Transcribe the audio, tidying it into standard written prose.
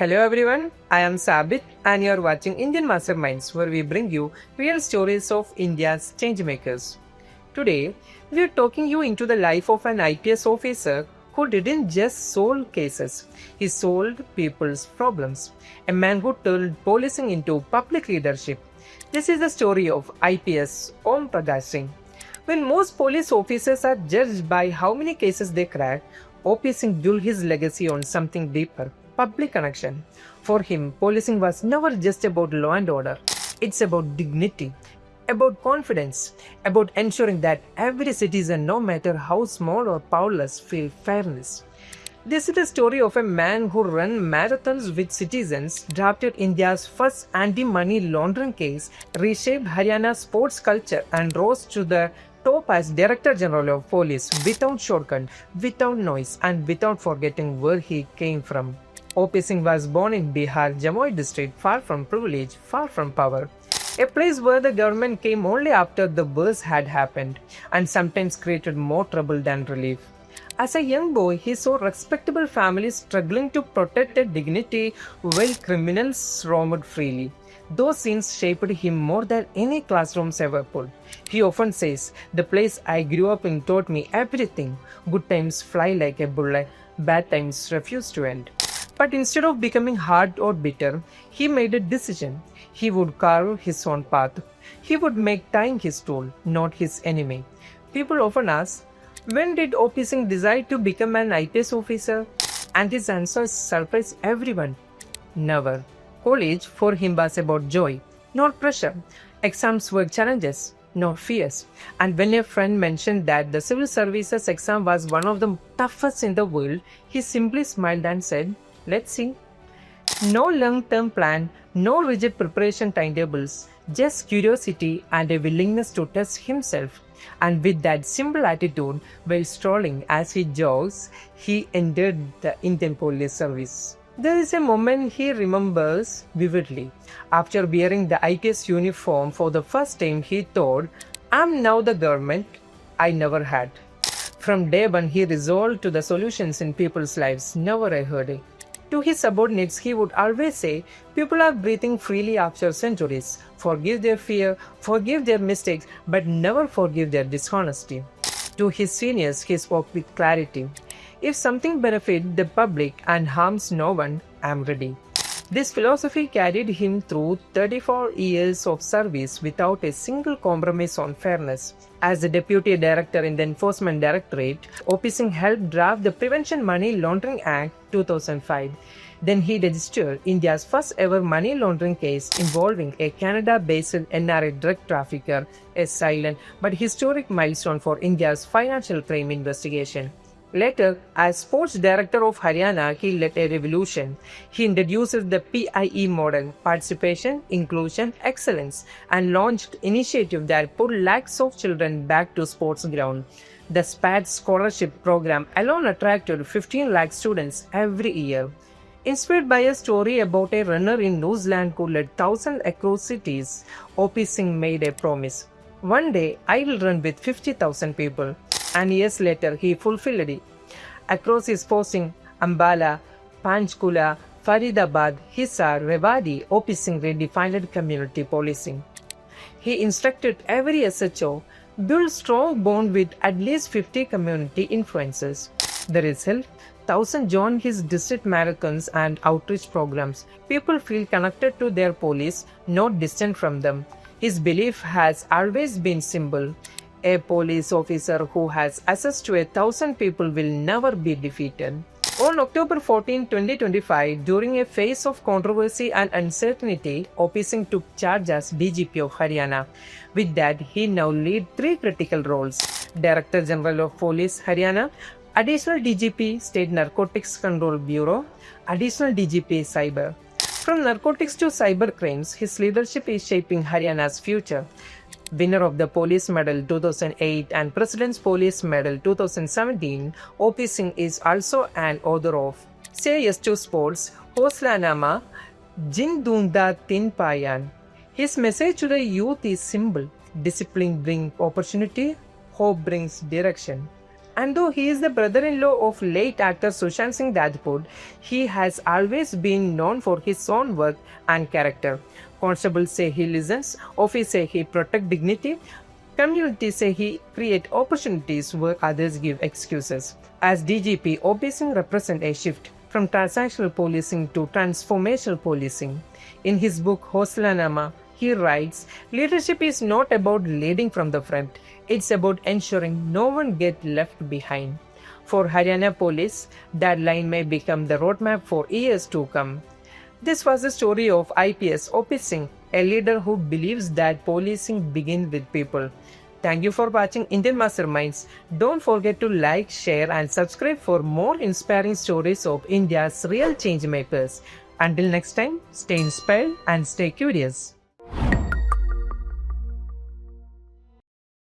Hello everyone, I am Sabit and you are watching Indian Masterminds where we bring you real stories of India's changemakers. Today, we are talking you into the life of an IPS officer who didn't just solve cases, he solved people's problems. A man who turned policing into public leadership. This is the story of IPS Om Prakash Singh. When most police officers are judged by how many cases they crack, OP Singh built his legacy on something deeper, public connection. For him, policing was never just about law and order. It's about dignity, about confidence, about ensuring that every citizen, no matter how small or powerless, feel fairness. This is the story of a man who ran marathons with citizens, drafted India's first anti-money laundering case, reshaped Haryana's sports culture, and rose to the top as Director General of Police without shortcut, without noise, and without forgetting where he came from. O.P. Singh was born in Bihar, Jamui district, far from privilege, far from power. A place where the government came only after the worst had happened, and sometimes created more trouble than relief. As a young boy, he saw respectable families struggling to protect their dignity while criminals roamed freely. Those scenes shaped him more than any classrooms ever could. He often says, "The place I grew up in taught me everything. Good times fly like a bullet, bad times refuse to end." But instead of becoming hard or bitter, he made a decision. He would carve his own path. He would make time his tool, not his enemy. People often ask, when did O.P. Singh decide to become an IPS officer? And his answer surprised everyone. Never. College for him was about joy, not pressure. Exams were challenges, not fears. And when a friend mentioned that the civil services exam was one of the toughest in the world, he simply smiled and said, "Let's see." No long-term plan, no rigid preparation timetables, just curiosity and a willingness to test himself. And with that simple attitude, while strolling as he jogs, he entered the Indian Police Service. There is a moment he remembers vividly. After wearing the IPS uniform for the first time, he thought, "I'm now the government I never had." From day one, he resolved to the solutions in people's lives, never a hurdle. To his subordinates, he would always say, "People are breathing freely after centuries. Forgive their fear, forgive their mistakes, but never forgive their dishonesty." To his seniors, he spoke with clarity. "If something benefits the public and harms no one, I am ready." This philosophy carried him through 34 years of service without a single compromise on fairness. As the Deputy Director in the Enforcement Directorate, O.P. Singh helped draft the Prevention Money Laundering Act 2005. Then he registered India's first ever money laundering case involving a Canada-based NRA drug trafficker, a silent but historic milestone for India's financial crime investigation. Later, as sports director of Haryana, he led a revolution. He introduced the PIE model, participation, inclusion, excellence, and launched initiatives that put lakhs of children back to sports ground. The SPAD scholarship program alone attracted 15 lakh students every year. Inspired by a story about a runner in New Zealand who led thousands across cities, O.P. Singh made a promise. "One day, I will run with 50,000 people." And years later, he fulfilled it. Across his posting, Ambala, Panchkula, Faridabad, Hisar, Rewari, O.P. Singh redefined community policing. He instructed every SHO, build strong bond with at least 50 community influencers. The result? Thousands joined his district marathons and outreach programs. People feel connected to their police, not distant from them. His belief has always been simple. A police officer who has access to 1,000 people will never be defeated. On October 14, 2025, during a phase of controversy and uncertainty, O.P. Singh took charge as DGP of Haryana. With that, he now leads 3 critical roles: Director General of Police Haryana, Additional DGP State Narcotics Control Bureau, Additional DGP Cyber. From narcotics to cyber crimes, his leadership is shaping Haryana's future. Winner of the Police Medal 2008 and President's Police Medal 2017, O.P. Singh is also an author of Say Yes to Sports, Hosla Nama, Jin Dunda Tin Payan. His message to the youth is simple: discipline brings opportunity, hope brings direction. And though he is the brother-in-law of late actor Sushant Singh Rajput, he has always been known for his own work and character. Constables say he listens, officers say he protects dignity, communities say he creates opportunities where others give excuses. As DGP O.P. Singh represents a shift from transactional policing to transformational policing. In his book Hoslanama, he writes, leadership is not about leading from the front, it's about ensuring no one gets left behind. For Haryana police, that line may become the roadmap for years to come. This was the story of IPS O.P. Singh, a leader who believes that policing begins with people. Thank you for watching Indian Masterminds. Don't forget to like, share and subscribe for more inspiring stories of India's real change makers. Until next time, stay inspired and stay curious.